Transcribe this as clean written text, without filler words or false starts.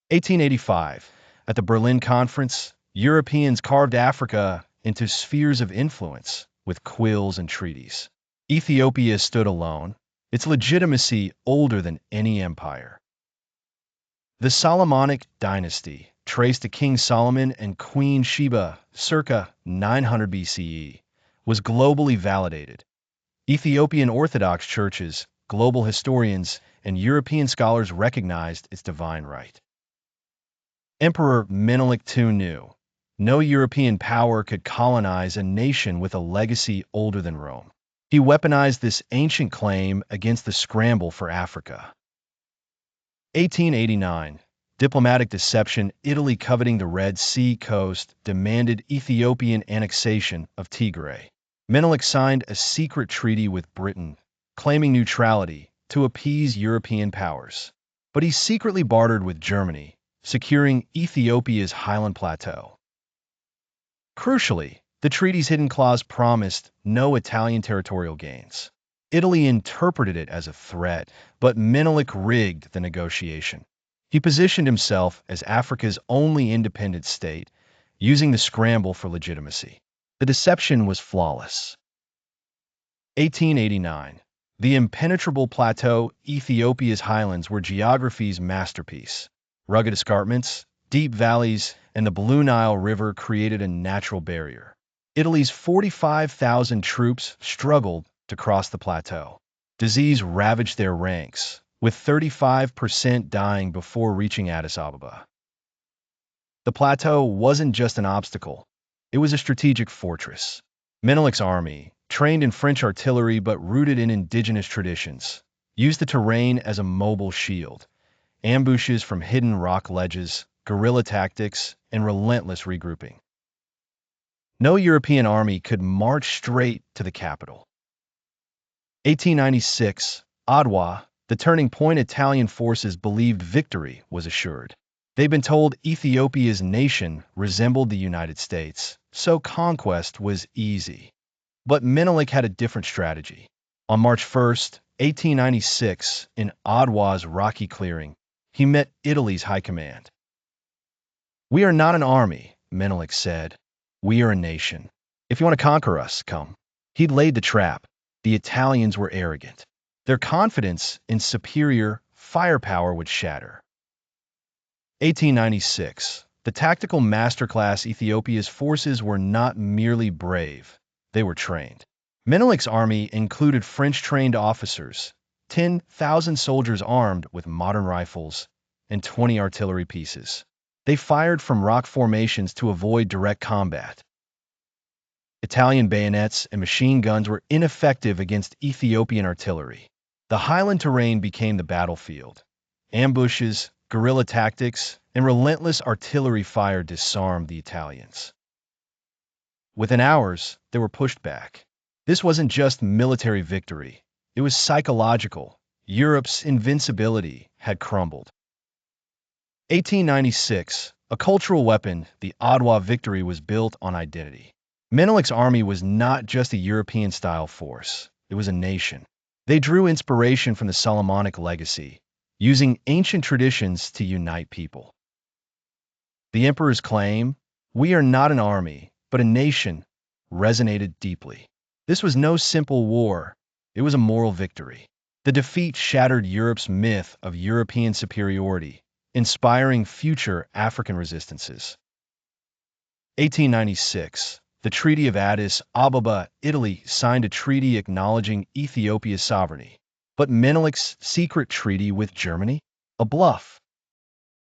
1885. At the Berlin Conference, Europeans carved Africa into spheres of influence with quills and treaties. Ethiopia stood alone, its legitimacy older than any empire. The Solomonic dynasty, traced to King Solomon and Queen Sheba circa 900 BCE, was globally validated. Ethiopian Orthodox churches, global historians, and European scholars recognized its divine right. Emperor Menelik II knew no European power could colonize a nation with a legacy older than Rome. He weaponized this ancient claim against the scramble for Africa. 1889. Diplomatic deception. Italy, coveting the Red Sea coast, demanded Ethiopian annexation of Tigray. Menelik signed a secret treaty with Britain, claiming neutrality to appease European powers. But he secretly bartered with Germany, securing Ethiopia's highland plateau. Crucially, the treaty's hidden clause promised no Italian territorial gains. Italy interpreted it as a threat, but Menelik rigged the negotiation. He positioned himself as Africa's only independent state, using the scramble for legitimacy. The deception was flawless. 1889. The impenetrable plateau. Ethiopia's highlands were geography's masterpiece. Rugged escarpments, deep valleys, and the Blue Nile River created a natural barrier. Italy's 45,000 troops struggled to cross the plateau. Disease ravaged their ranks, with 35% dying before reaching Addis Ababa. The plateau wasn't just an obstacle, it was a strategic fortress. Menelik's army, trained in French artillery but rooted in indigenous traditions, used the terrain as a mobile shield. Ambushes from hidden rock ledges, guerrilla tactics, and relentless regrouping. No European army could march straight to the capital. 1896. Adwa, the turning point. Italian forces believed victory was assured. They'd been told Ethiopia's nation resembled the United States, so conquest was easy. But Menelik had a different strategy. On March 1, 1896, in Adwa's rocky clearing, he met Italy's high command. "We are not an army," Menelik said. "We are a nation. If you want to conquer us, come." He'd laid the trap. The Italians were arrogant. Their confidence in superior firepower would shatter. 1896. The tactical masterclass. Ethiopia's forces were not merely brave, they were trained. Menelik's army included French-trained officers, 10,000 soldiers armed with modern rifles, and 20 artillery pieces. They fired from rock formations to avoid direct combat. Italian bayonets and machine guns were ineffective against Ethiopian artillery. The highland terrain became the battlefield. Ambushes, guerrilla tactics, and relentless artillery fire disarmed the Italians. Within hours, they were pushed back. This wasn't just military victory. It was psychological. Europe's invincibility had crumbled. 1896. A cultural weapon. The Adwa victory was built on identity. Menelik's army was not just a European-style force. It was a nation. They drew inspiration from the Solomonic legacy, using ancient traditions to unite people. The emperor's claim, "We are not an army, but a nation," resonated deeply. This was no simple war. It was a moral victory. The defeat shattered Europe's myth of European superiority, inspiring future African resistances. 1896. The Treaty of Addis Ababa. Italy signed a treaty acknowledging Ethiopia's sovereignty. But Menelik's secret treaty with Germany? A bluff.